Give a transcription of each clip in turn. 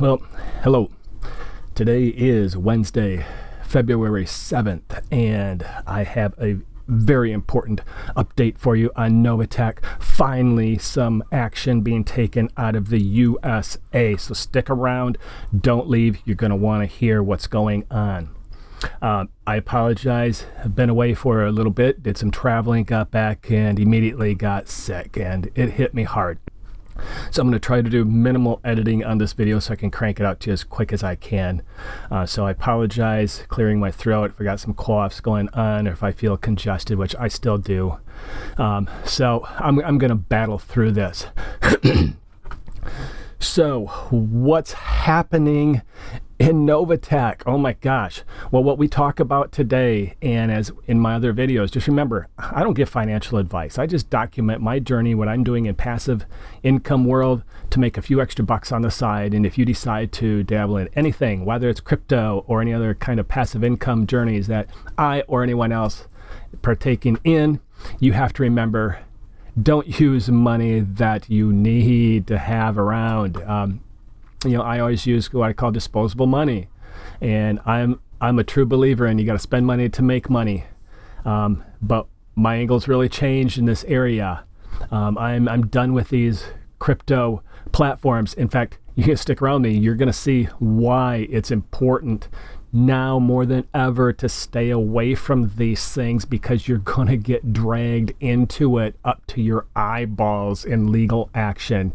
Well, hello. Today is Wednesday, February 7th, and I have a very important update for you on Novatech. Finally, some action being taken out of the USA. So stick around. Don't leave. You're going to want to hear what's going on. I apologize. I've been away for a little bit, did some traveling, got back, and immediately got sick, and it hit me hard. So I'm going to try to do minimal editing on this video so I can crank it out to you as quick as I can. So I apologize, clearing my throat if I got some coughs going on or if I feel congested, which I still do. So I'm going to battle through this. So what's happening in Novatech? Oh my gosh. Well, what we talk about today, and as in my other videos, just remember, I don't give financial advice. I just document my journey, what I'm doing in passive income world to make a few extra bucks on the side. And if you decide to dabble in anything, whether it's crypto or any other kind of passive income journeys that I or anyone else partaking in, you have to remember, don't use money that you need to have around. I always use what I call disposable money, and I'm a true believer in you got to spend money to make money. But my angle's really changed in this area. I'm done with these crypto platforms. In fact, you can stick around me. You're going to see why it's important now more than ever to stay away from these things, because you're going to get dragged into it up to your eyeballs in legal action.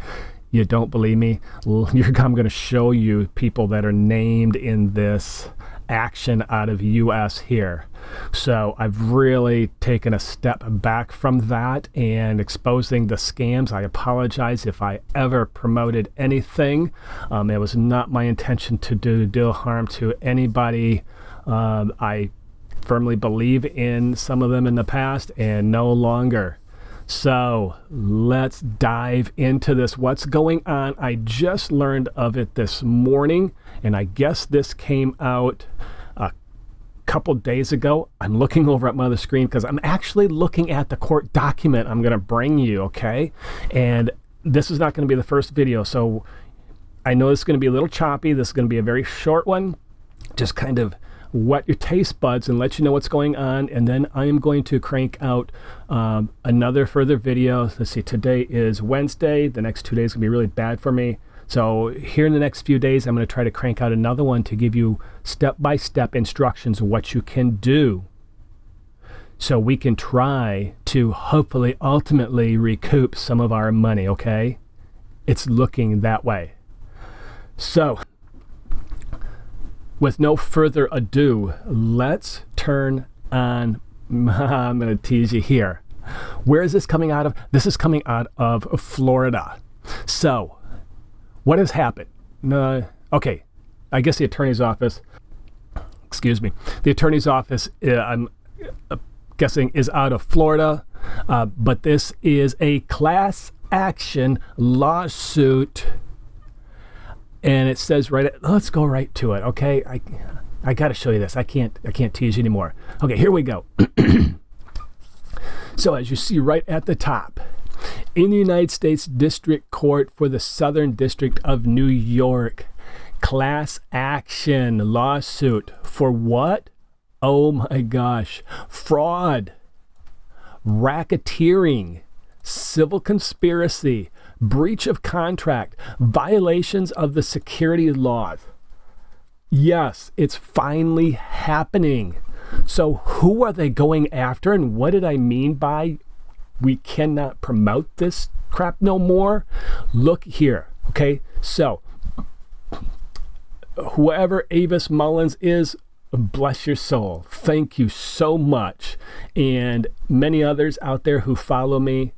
You don't believe me? I'm going to show you people that are named in this action out of US here. So I've really taken a step back from that and exposing the scams. I apologize if I ever promoted anything. It was not my intention to do harm to anybody. I firmly believe in some of them in the past and no longer. So let's dive into this. What's going on? I just learned of it this morning, and I guess this came out a couple days ago. I'm looking over at my other screen because I'm actually looking at the court document I'm going to bring you, okay? And this is not going to be the first video, so I know it's going to be a little choppy. This is going to be a very short one, just kind of whet your taste buds and let you know what's going on. And then I am going to crank out another further video. Let's see, today is Wednesday. The next 2 days are going to be really bad for me. So here in the next few days, I'm going to try to crank out another one to give you step-by-step instructions of what you can do so we can try to hopefully ultimately recoup some of our money, okay? It's looking that way. So with no further ado, let's turn on, I'm going to tease you here. Where is this coming out of? This is coming out of Florida. So, what has happened? Okay, I guess the attorney's office, the attorney's office, I'm guessing, is out of Florida, but this is a class action lawsuit. And it says let's go right to it, okay? I got to show you this. I can't tease you anymore. Okay, here we go. So as you see right at the top, in the United States District Court for the Southern District of New York, class action lawsuit for what? Oh my gosh. Fraud, racketeering, civil conspiracy, breach of contract, violations of the security laws. Yes, it's finally happening. So who are they going after, and what did I mean by we cannot promote this crap no more? Look here, okay? So whoever Avis Mullins is, bless your soul. Thank you so much. And many others out there who follow me,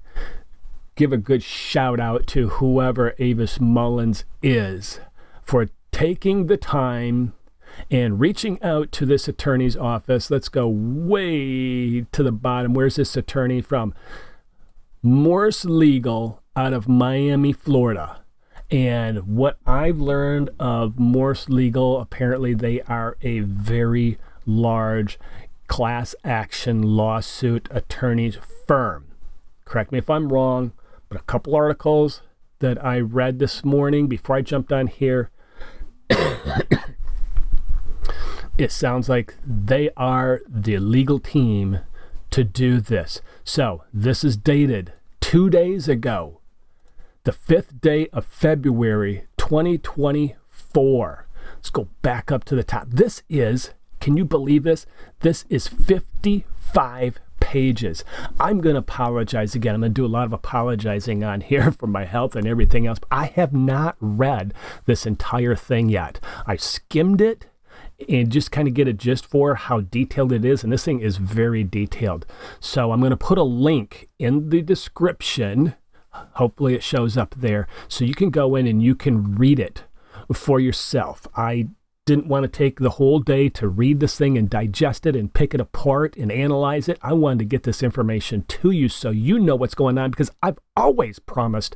give a good shout out to whoever Avis Mullins is for taking the time and reaching out to this attorney's office. Let's go way to the bottom. Where's this attorney from? Morse Legal out of Miami, Florida. And what I've learned of Morse Legal, apparently they are a very large class action lawsuit attorneys firm. Correct me if I'm wrong, but a couple articles that I read this morning before I jumped on here It sounds like they are the legal team to do this. So this is dated 2 days ago, the 5th day of February, 2024. Let's go back up to the top. This is, can you believe this? This is 55 pages. I'm going to apologize again. I'm going to do a lot of apologizing on here for my health and everything else. But I have not read this entire thing yet. I skimmed it and just kind of get a gist for how detailed it is. And this thing is very detailed. So I'm going to put a link in the description. Hopefully it shows up there so you can go in and you can read it for yourself. I didn't want to take the whole day to read this thing and digest it and pick it apart and analyze it. I wanted to get this information to you so you know what's going on, because I've always promised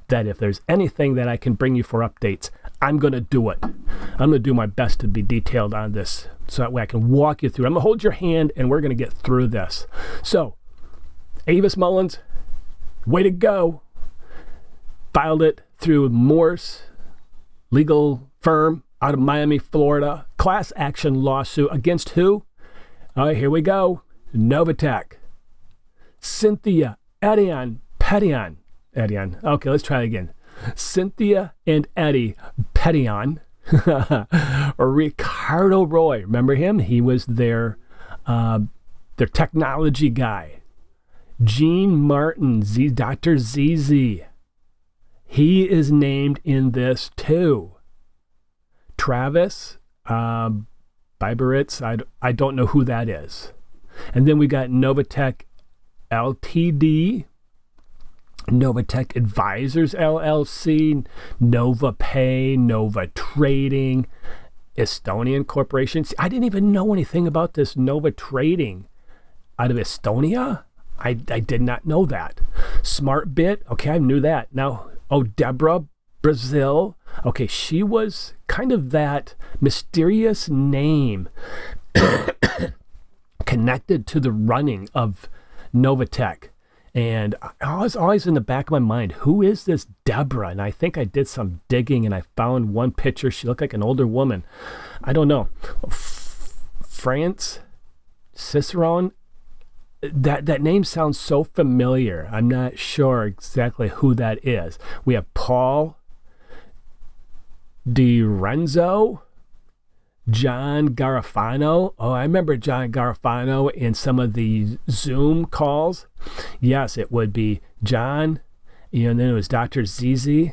that if there's anything that I can bring you for updates, I'm going to do it. I'm going to do my best to be detailed on this so that way I can walk you through. I'm going to hold your hand and we're going to get through this. So, Avis Mullins, way to go. Filed it through Morse legal firm out of Miami, Florida. Class action lawsuit against who? All right, here we go. Novatech. Cynthia Edion Petion. Okay, let's try it again. Cynthia and Eddie Petion. Ricardo Roy. Remember him? He was their technology guy. Gene Martin, Dr. ZZ. He is named in this too. Travis Biberitz, I don't know who that is. And then we got Novatech Ltd, Novatech Advisors LLC, Nova Pay, Nova Trading, Estonian Corporation. See, I didn't even know anything about this Nova Trading out of Estonia. I did not know that. SmartBit, okay, I knew that. Now, Deborah Brazil. Okay, she was kind of that mysterious name connected to the running of Novatech. And I was always in the back of my mind, who is this Deborah? And I think I did some digging and I found one picture. She looked like an older woman. I don't know. France Cicerone? That name sounds so familiar. I'm not sure exactly who that is. We have Paul DiRenzo, John Garofano. Oh, I remember John Garofano in some of the Zoom calls. Yes, it would be John. And then it was Dr. ZZ,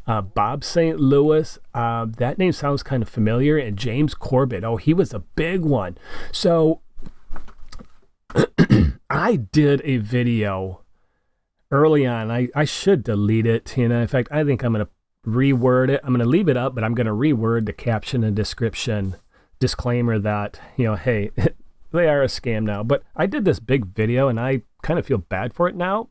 Bob St. Louis. That name sounds kind of familiar. And James Corbett. Oh, he was a big one. So I did a video early on. I should delete it. In fact, I think I'm going to reword it. I'm going to leave it up, but I'm going to reword the caption and description disclaimer that, hey, they are a scam now. But I did this big video and I kind of feel bad for it now.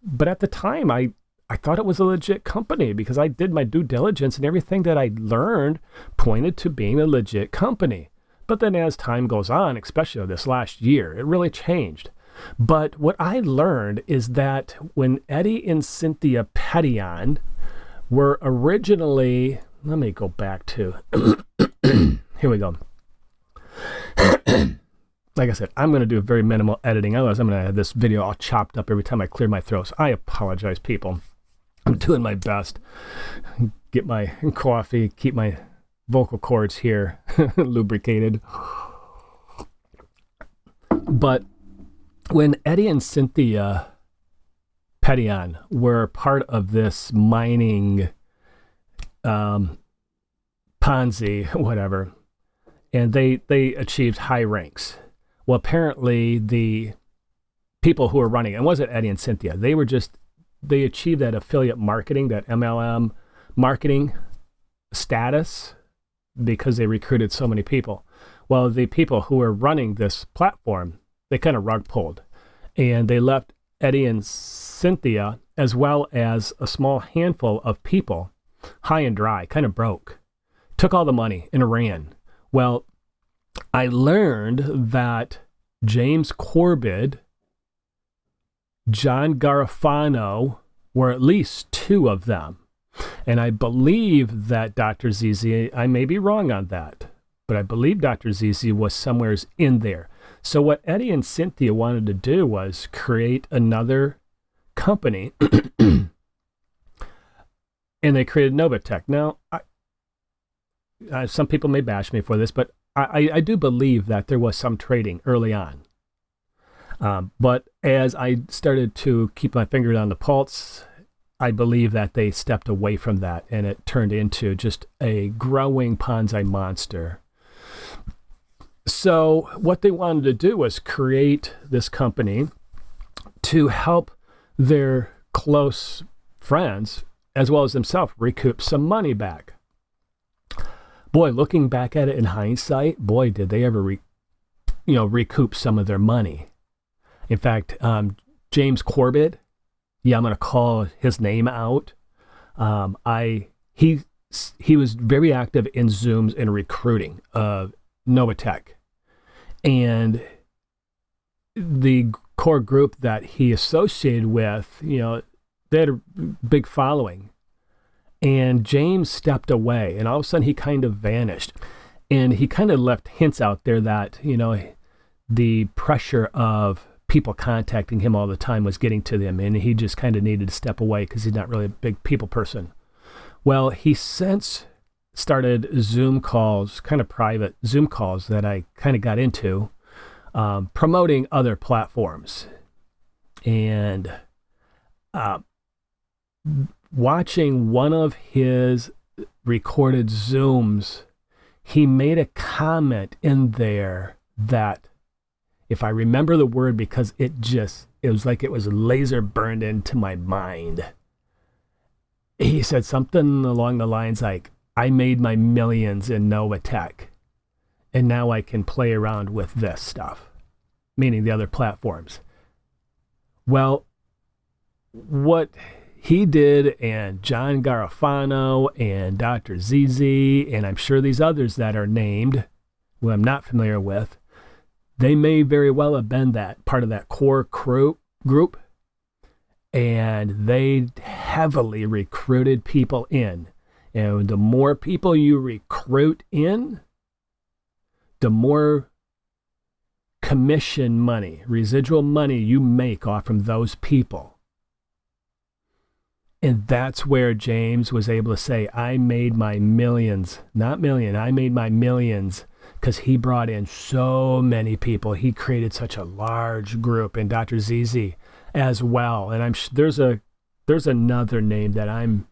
But at the time, I thought it was a legit company because I did my due diligence and everything that I learned pointed to being a legit company. But then as time goes on, especially this last year, it really changed. But what I learned is that when Eddie and Cynthia Petion were originally, let me go back to, here we go. Like I said, I'm going to do very minimal editing. Otherwise, I'm going to have this video all chopped up every time I clear my throat. So I apologize, people. I'm doing my best. Get my coffee, keep my vocal cords here lubricated. But when Eddie and Cynthia Petion were part of this mining Ponzi, whatever, and they achieved high ranks. Well, apparently the people who were running, and it wasn't Eddie and Cynthia, they achieved that affiliate marketing, that MLM marketing status because they recruited so many people. Well, the people who were running this platform, they kind of rug pulled, and they left Eddie and Cynthia, as well as a small handful of people, high and dry, kind of broke, took all the money and ran. Well, I learned that James Corbett, John Garofano were at least two of them. And I believe that Dr. ZZ, I may be wrong on that, but I believe Dr. ZZ was somewheres in there. So what Eddie and Cynthia wanted to do was create another company, and they created Novatech. Now, some people may bash me for this, but I do believe that there was some trading early on. But as I started to keep my finger on the pulse, I believe that they stepped away from that, and it turned into just a growing Ponzi monster. So what they wanted to do was create this company to help their close friends, as well as themselves, recoup some money back. Boy, looking back at it in hindsight, boy, did they ever recoup some of their money. In fact, James Corbett, I'm going to call his name out. He was very active in Zooms and recruiting of Novatech, and the core group that he associated with, they had a big following. And James stepped away, and all of a sudden he kind of vanished, and he kind of left hints out there that the pressure of people contacting him all the time was getting to them, and he just kind of needed to step away because he's not really a big people person. Well, he since started Zoom calls, kind of private Zoom calls that I kind of got into, promoting other platforms. And watching one of his recorded Zooms, he made a comment in there that, if I remember the word, because it was like it was laser burned into my mind. He said something along the lines like, I made my millions in Novatech, and now I can play around with this stuff, meaning the other platforms. Well, what he did, and John Garofano and Dr. ZZ, and I'm sure these others that are named, who I'm not familiar with, they may very well have been that part of that core group, and they heavily recruited people in. And the more people you recruit in, the more commission money, residual money you make off from those people. And that's where James was able to say, I made my millions, not million, I made my millions, because he brought in so many people. He created such a large group, and Dr. ZZ as well. And there's another name that I'm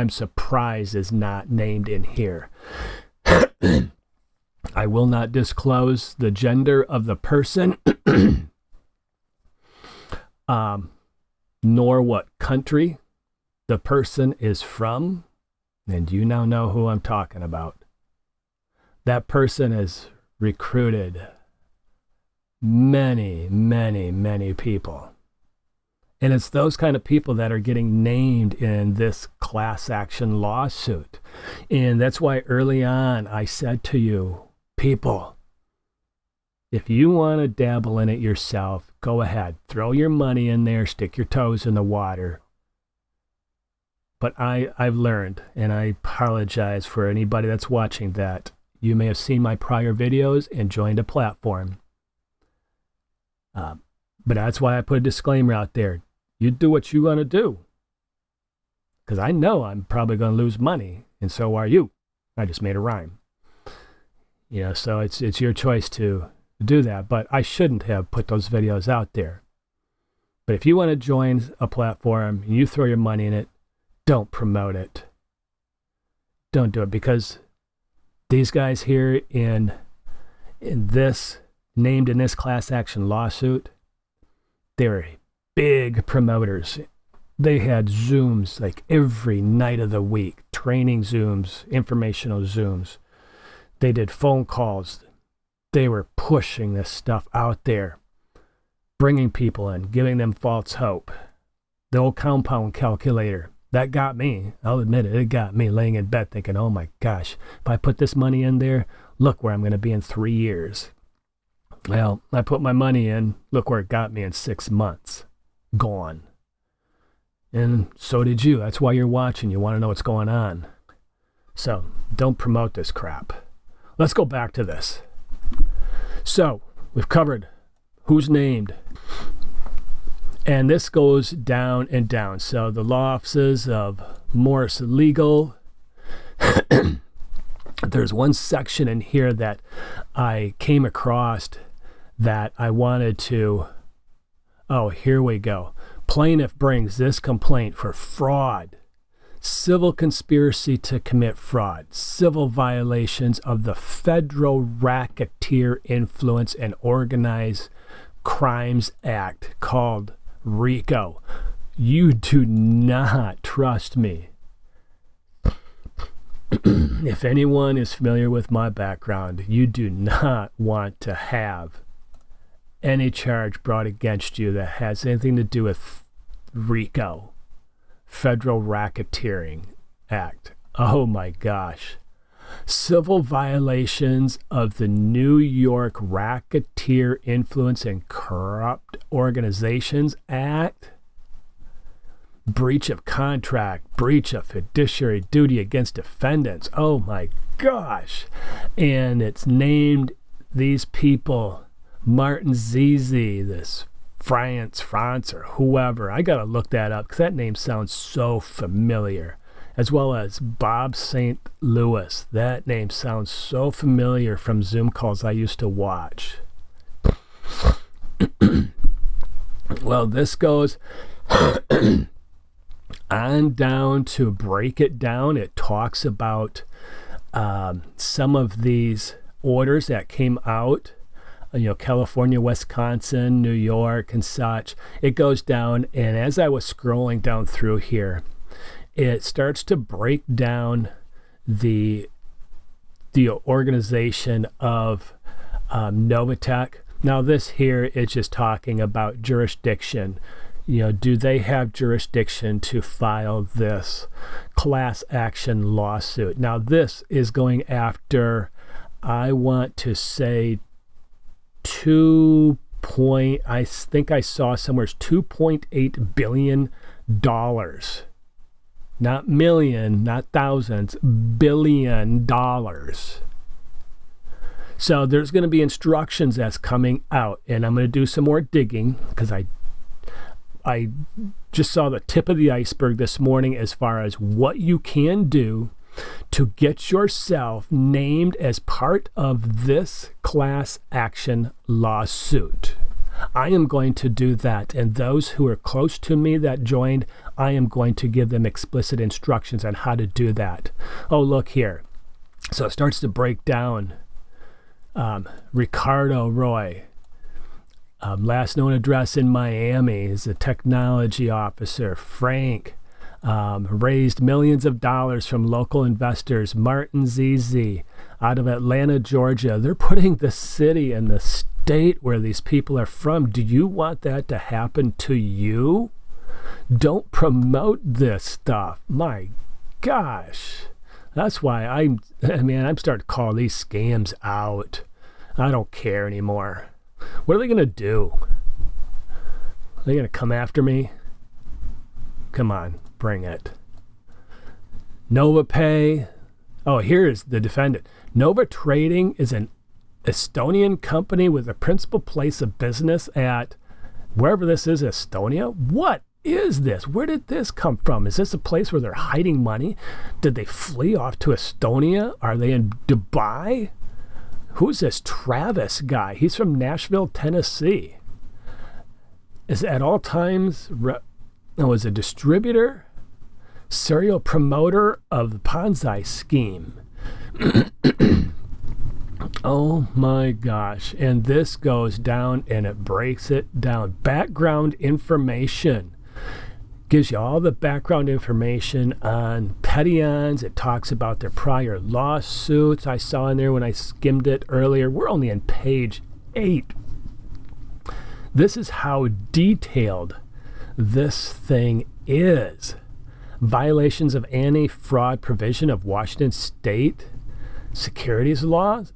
surprised is not named in here. I will not disclose the gender of the person, nor what country the person is from, and you now know who I'm talking about. That person has recruited many, many, many people. And it's those kind of people that are getting named in this class action lawsuit. And that's why early on I said to you, people, if you want to dabble in it yourself, go ahead. Throw your money in there, stick your toes in the water. But I've learned, and I apologize for anybody that's watching, that you may have seen my prior videos and joined a platform. But that's why I put a disclaimer out there. You do what you want to do. Because I know I'm probably going to lose money, and so are you. I just made a rhyme. So it's your choice to do that. But I shouldn't have put those videos out there. But if you want to join a platform, and you throw your money in it, don't promote it. Don't do it, because these guys here in this, named in this class action lawsuit, they're big promoters. They had Zooms like every night of the week, training Zooms, informational Zooms. They did phone calls. They were pushing this stuff out there, bringing people in, giving them false hope. The old compound calculator, that got me. I'll admit it, it got me laying in bed thinking, oh my gosh, if I put this money in there, look where I'm going to be in 3 years. Well, I put my money in, look where it got me in 6 months. Gone. And so did you. That's why you're watching. You want to know what's going on. So don't promote this crap. Let's go back to this. So we've covered who's named. And this goes down and down. So the law offices of Morris Legal. There's one section in here that I came across that I wanted to. Oh, here we go. Plaintiff brings this complaint for fraud, civil conspiracy to commit fraud, civil violations of the Federal Racketeer Influence and Organized Crimes Act called Rico. You do not trust me. If anyone is familiar with my background, you do not want to have any charge brought against you that has anything to do with Rico, Federal Racketeering Act. Oh my gosh. Civil violations of the New York Racketeer Influence and Corrupt Organizations Act. Breach of contract, breach of fiduciary duty against defendants. Oh my gosh. And it's named these people, Martin Zizi, this France or whoever. I got to look that up because that name sounds so familiar. As well as Bob St. Louis. That name sounds so familiar from Zoom calls I used to watch. Well, this goes on down to break it down. It talks about some of these orders that came out, California, Wisconsin, New York, and such. It goes down, and as I was scrolling down through here, it starts to break down the organization of Novatech. Now, this here is just talking about jurisdiction. Do they have jurisdiction to file this class action lawsuit? Now, this is going after, I want to say, I think I saw somewhere $2.8 billion. Not million, not thousands, $1 billion. So there's going to be instructions that's coming out, and I'm going to do some more digging because I just saw the tip of the iceberg this morning as far as what you can do to get yourself named as part of this class action lawsuit. I am going to do that, and those who are close to me that joined, I am going to give them explicit instructions on how to do that. Oh, look here. So it starts to break down. Ricardo Roy, last known address in Miami, is a technology officer. Frank raised millions of dollars from local investors. Martin Zizi out of Atlanta, Georgia. They're putting the city and the state where these people are from. Do you want that to happen to you? Don't promote this stuff. My gosh. That's why I'm starting to call these scams out. I don't care anymore. What are they going to do? Are they going to come after me? Come on, bring it. NovaPay. Oh, here's the defendant. Nova Trading is an Estonian company with a principal place of business at wherever this is, Estonia. What is this? Where did this come from? Is this a place where they're hiding money? Did they flee off to Estonia? Are they in Dubai? Who's this Travis guy? He's from Nashville, Tennessee. Is at all times is a distributor, serial promoter of the Ponzi scheme. Oh my gosh. And this goes down and it breaks it down. Background information. Gives you all the background information on Petions. It talks about their prior lawsuits. I saw in there when I skimmed it earlier. We're only on page 8. This is how detailed this thing is. Violations of anti-fraud provision of Washington State securities laws.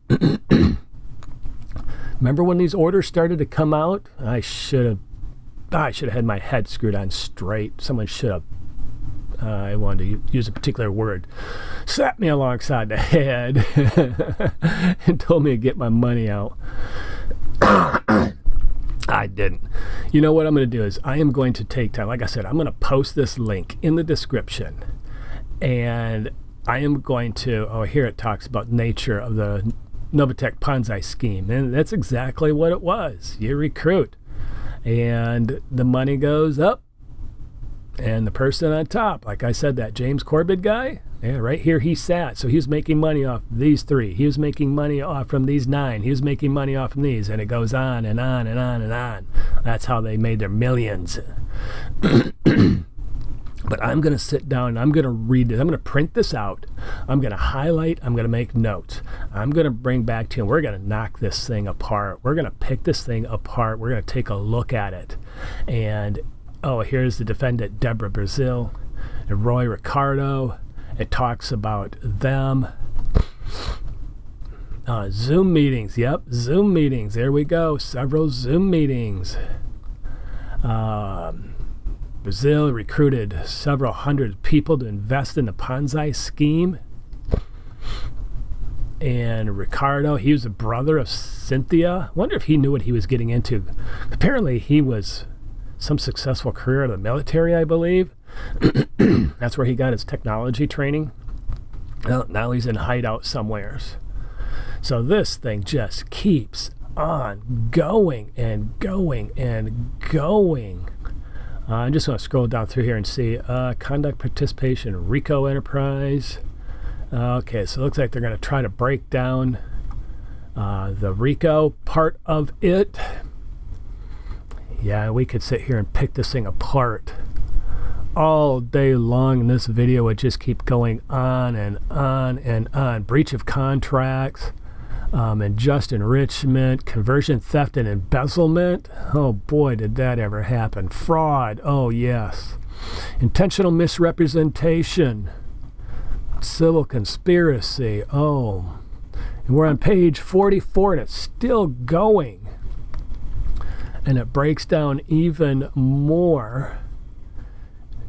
Remember when these orders started to come out? I should have had my head screwed on straight. Someone should have I wanted to use a particular word, slapped me alongside the head and told me to get my money out. I didn't. You know what I'm going to do is I am going to take time. Like I said, I'm going to post this link in the description. And I am going to, here it talks about nature of the Novatech Ponzi scheme. And that's exactly what it was. You recruit. And the money goes up. And the person on top, like I said, that James Corbett guy, right here he sat. So he was making money off these 3. He was making money off from these 9. He was making money off from these. And it goes on and on and on and on. That's how they made their millions. But I'm going to sit down and I'm going to read this. I'm going to print this out. I'm going to highlight. I'm going to make notes. I'm going to bring back to you. We're going to knock this thing apart. We're going to pick this thing apart. We're going to take a look at it. And here's the defendant, Deborah Brazil and Roy Ricardo. It talks about them. Zoom meetings. Yep, Zoom meetings. There we go. Several Zoom meetings. Brazil recruited several hundred people to invest in the Ponzi scheme. And Ricardo, he was a brother of Cynthia. I wonder if he knew what he was getting into. Apparently, he was some successful career in the military, I believe. That's where he got his technology training. Well, now he's in hideout somewheres. So this thing just keeps on going and going and going. I'm just going to scroll down through here and see conduct participation, Rico Enterprise. Okay, so it looks like they're going to try to break down the Rico part of it. Yeah, we could sit here and pick this thing apart all day long, and this video would just keep going on and on and on. Breach of contracts, unjust enrichment, conversion theft and embezzlement. Oh boy, did that ever happen. Fraud, oh yes. Intentional misrepresentation, civil conspiracy, oh. And we're on page 44 and it's still going. And it breaks down even more.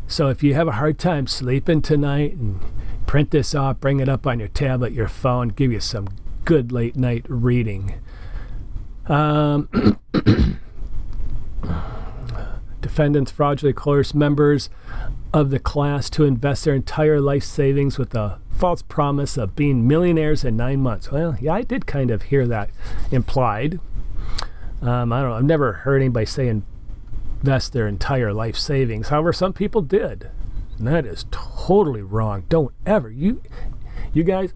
So if you have a hard time sleeping tonight, and print this off, bring it up on your tablet, your phone, give you some good late night reading. Defendants fraudulently coerce members of the class to invest their entire life savings with a false promise of being millionaires in 9 months. Well, yeah, I did kind of hear that implied. I don't know. I've never heard anybody say invest their entire life savings. However, some people did. And that is totally wrong. Don't ever. You guys.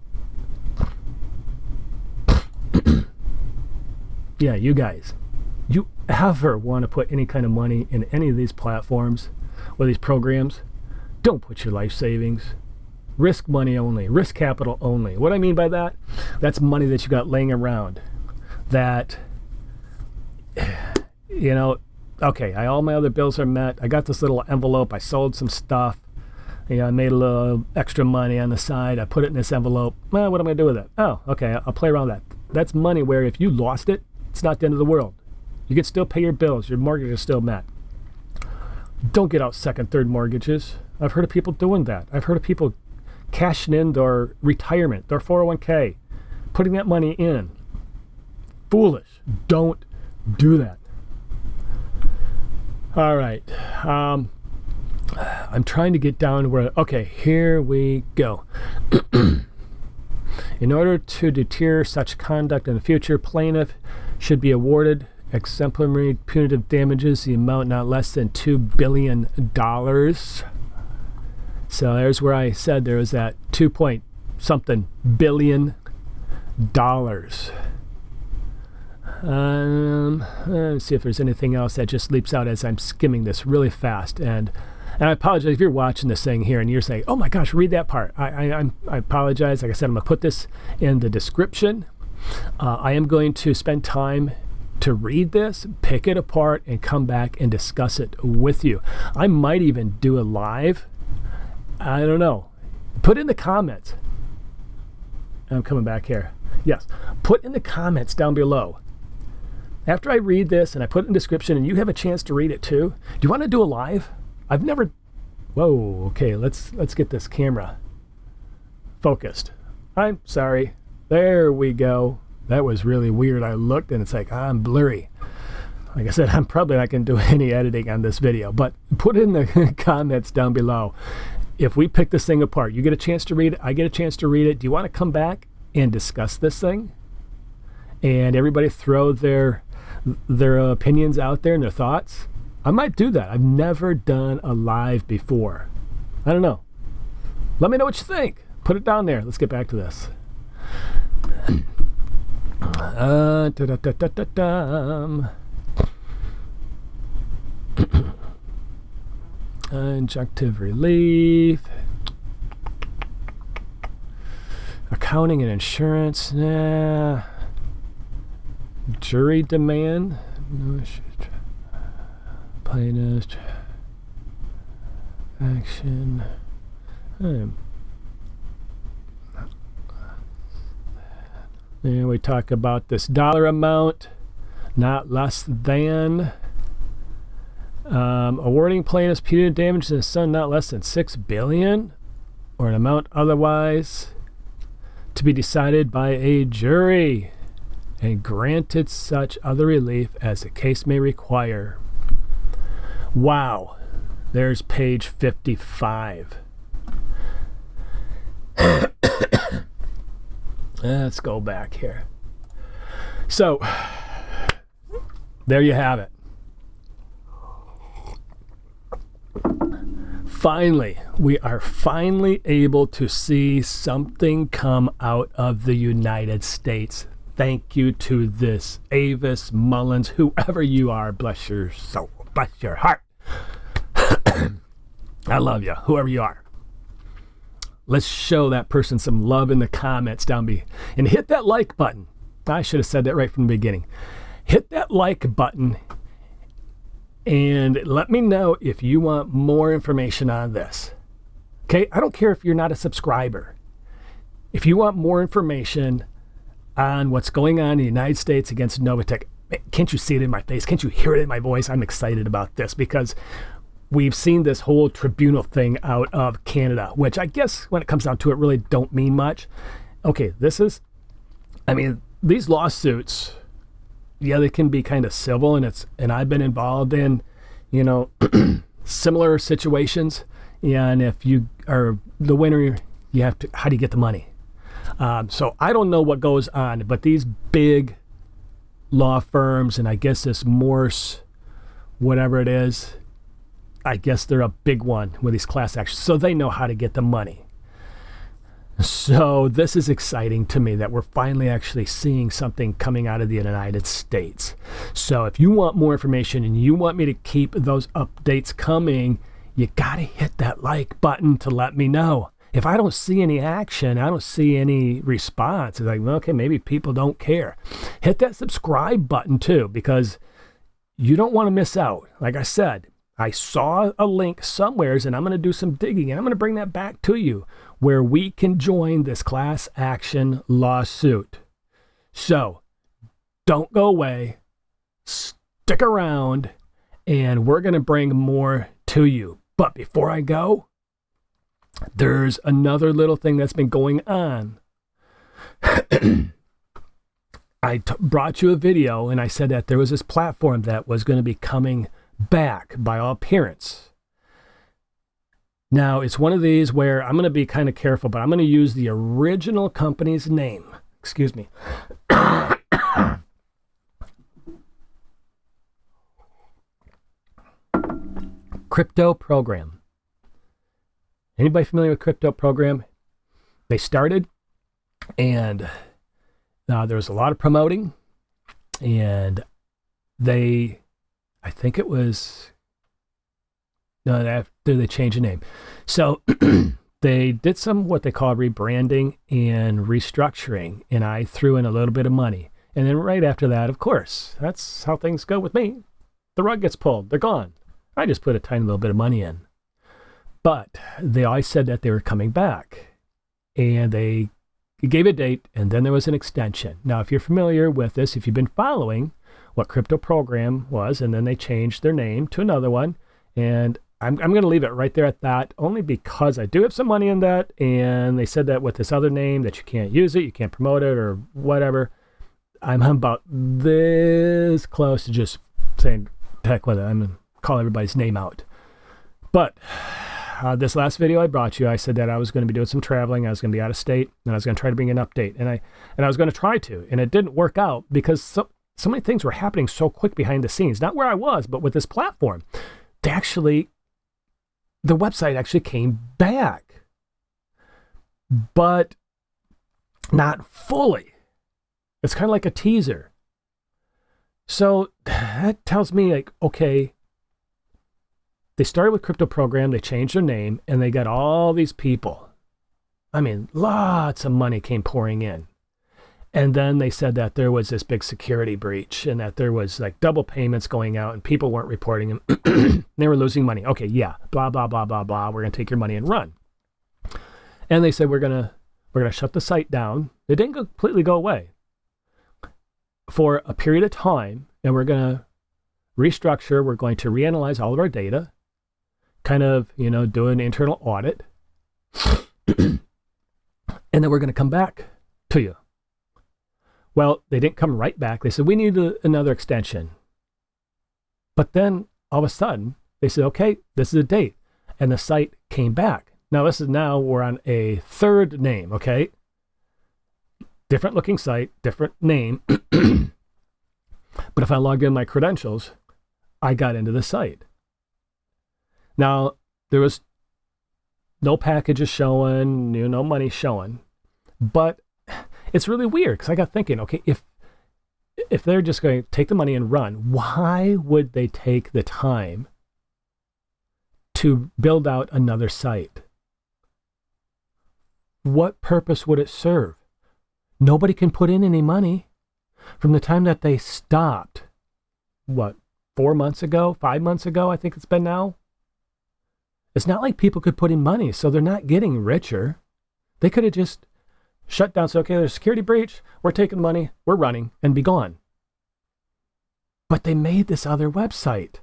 Yeah, you guys. You ever want to put any kind of money in any of these platforms or these programs? Don't put your life savings. Risk money only. Risk capital only. What I mean by that? That's money that you got laying around. That... okay, all my other bills are met. I got this little envelope. I sold some stuff. I made a little extra money on the side. I put it in this envelope. Well, what am I going to do with it? Oh, okay, I'll play around with that. That's money where if you lost it, it's not the end of the world. You can still pay your bills. Your mortgage is still met. Don't get out second, third mortgages. I've heard of people doing that. I've heard of people cashing in their retirement, their 401k, putting that money in. Foolish. Don't do that. All right. I'm trying to get down where... Okay, here we go. In order to deter such conduct in the future, plaintiff should be awarded exemplary punitive damages, the amount not less than $2 billion. So there's where I said there was that 2-point-something billion dollars. Let's see if there's anything else that just leaps out as I'm skimming this really fast. And I apologize if you're watching this thing here and you're saying, oh my gosh, read that part. I apologize. Like I said, I'm going to put this in the description. I am going to spend time to read this, pick it apart, and come back and discuss it with you. I might even do a live. I don't know. Put in the comments. I'm coming back here. Yes. Put in the comments down below. After I read this and I put it in the description and you have a chance to read it too, do you want to do a live? I've never Whoa, okay, let's get this camera focused. I'm sorry. There we go. That was really weird. I looked and it's like, I'm blurry. Like I said, I'm probably not going to do any editing on this video, but put in the comments down below. If we pick this thing apart, you get a chance to read it, I get a chance to read it. Do you want to come back and discuss this thing? And everybody throw their opinions out there and their thoughts? I might do that. I've never done a live before. I don't know. Let me know what you think. Put it down there. Let's get back to this. Injunctive relief. Accounting and insurance. Nah. Jury demand. No shit. Plaintiff. Action. And we talk about this dollar amount, not less than. Awarding plaintiffs punitive damage to the son not less than $6 billion, or an amount otherwise to be decided by a jury, and granted such other relief as the case may require. Wow, there's page 55. Let's go back here. So, there you have it. Finally, we are finally able to see something come out of the United States. Thank you to this Avis, Mullins, whoever you are. Bless your soul. Bless your heart. I love you, whoever you are. Let's show that person some love in the comments down below. And hit that like button. I should have said that right from the beginning. Hit that like button and let me know if you want more information on this. Okay? I don't care if you're not a subscriber. If you want more information on what's going on in the United States against Novatech, can't you see it in my face? Can't you hear it in my voice? I'm excited about this because we've seen this whole tribunal thing out of Canada, which I guess when it comes down to it really don't mean much. Okay, these lawsuits, yeah, they can be kind of civil, and I've been involved in, similar situations. And if you are the winner, how do you get the money? So I don't know what goes on, but these big law firms, and I guess this Morse, whatever it is, I guess they're a big one with these class actions, so they know how to get the money. So this is exciting to me that we're finally actually seeing something coming out of the United States. So if you want more information and you want me to keep those updates coming, you got to hit that like button to let me know. If I don't see any action, I don't see any response, it's like, well, okay, maybe people don't care. Hit that subscribe button too, because you don't want to miss out. Like I said, I saw a link somewheres, and I'm going to do some digging, and I'm going to bring that back to you, where we can join this class action lawsuit. So, don't go away. Stick around, and we're going to bring more to you. But before I go, there's another little thing that's been going on. I brought you a video, and I said that there was this platform that was going to be coming back by all appearance. Now, it's one of these where I'm going to be kind of careful, but I'm going to use the original company's name. Excuse me. Crypto Program. Anybody familiar with Crypto Program? They started, and there was a lot of promoting, and I think it was after they changed the name. So they did some what they call rebranding and restructuring, and I threw in a little bit of money. And then right after that, of course, that's how things go with me. The rug gets pulled. They're gone. I just put a tiny little bit of money in. But they always said that they were coming back. And they gave a date, and then there was an extension. Now, if you're familiar with this, if you've been following what Crypto Program was, and then they changed their name to another one, and I'm going to leave it right there at that, only because I do have some money in that, and they said that with this other name that you can't use it, you can't promote it or whatever. I'm about this close to just saying, heck with it. I'm going to call everybody's name out. But this last video I brought you, I said that I was going to be doing some traveling. I was going to be out of state, and I was going to try to bring an update. And I was going to try to, and it didn't work out because so many things were happening so quick behind the scenes. Not where I was, but with this platform. The website actually came back, but not fully. It's kind of like a teaser. So that tells me, like, okay, they started with Crypto Program, they changed their name, and they got all these people. I mean, lots of money came pouring in. And then they said that there was this big security breach and that there was like double payments going out and people weren't reporting them. They were losing money. Okay, yeah, blah, blah, blah, blah, blah. We're going to take your money and run. And they said, we're going to shut the site down. It didn't completely go away for a period of time. And we're going to restructure. We're going to reanalyze all of our data, kind of, do an internal audit. And then we're going to come back to you. Well, they didn't come right back. They said, we need another extension. But then all of a sudden, they said, okay, this is a date. And the site came back. Now, we're on a third name, okay? Different looking site, different name. But if I logged in my credentials, I got into the site. Now, there was no packages showing, no money showing. But it's really weird because I got thinking, okay, if they're just going to take the money and run, why would they take the time to build out another site? What purpose would it serve? Nobody can put in any money from the time that they stopped. What, 4 months ago, 5 months ago, I think it's been now? It's not like people could put in money, so they're not getting richer. They could have just shut down. So, okay, there's a security breach. We're taking money. We're running and be gone. But they made this other website.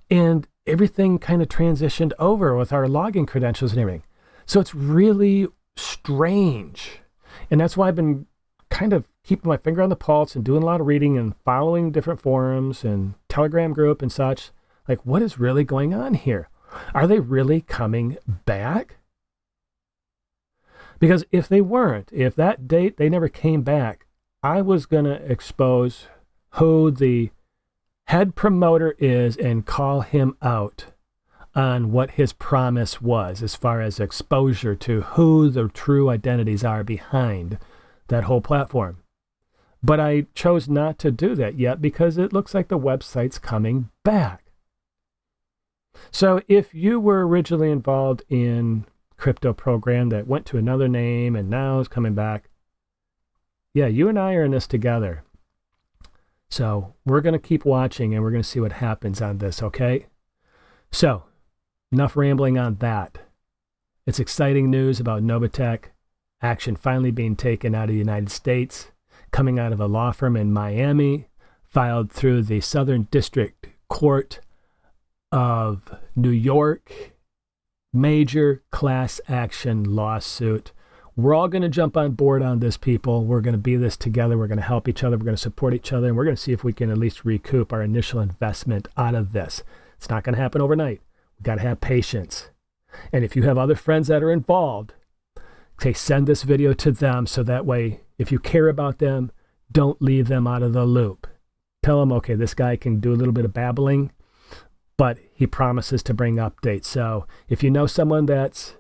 And everything kind of transitioned over with our login credentials and everything. So it's really strange. And that's why I've been kind of keeping my finger on the pulse and doing a lot of reading and following different forums and Telegram group and such. Like, what is really going on here? Are they really coming back? Because if they weren't, if that date they never came back, I was going to expose who the head promoter is and call him out on what his promise was as far as exposure to who the true identities are behind that whole platform. But I chose not to do that yet because it looks like the website's coming back. So if you were originally involved in Crypto Program that went to another name and now is coming back, yeah, you and I are in this together. So we're going to keep watching and we're going to see what happens on this, okay? So enough rambling on that. It's exciting news about Novatech, action finally being taken out of the United States, coming out of a law firm in Miami, filed through the Southern District Court of New York, major class action lawsuit. We're all going to jump on board on this, people. We're going to be this together. We're going to help each other. We're going to support each other. And we're going to see if we can at least recoup our initial investment out of this. It's not going to happen overnight. We've got to have patience. And if you have other friends that are involved, okay, send this video to them so that way, if you care about them, don't leave them out of the loop. Tell them, okay, this guy can do a little bit of babbling, but he promises to bring updates. So if you know someone that's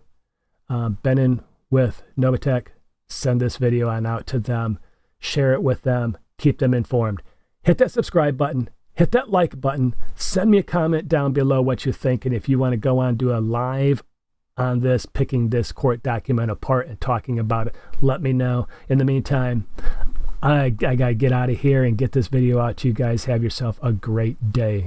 been in with Novatech, send this video on out to them, share it with them, keep them informed. Hit that subscribe button, hit that like button, send me a comment down below what you think, and if you want to go on, do a live on this, picking this court document apart and talking about it, let me know. In the meantime, I got to get out of here and get this video out to you guys. Have yourself a great day.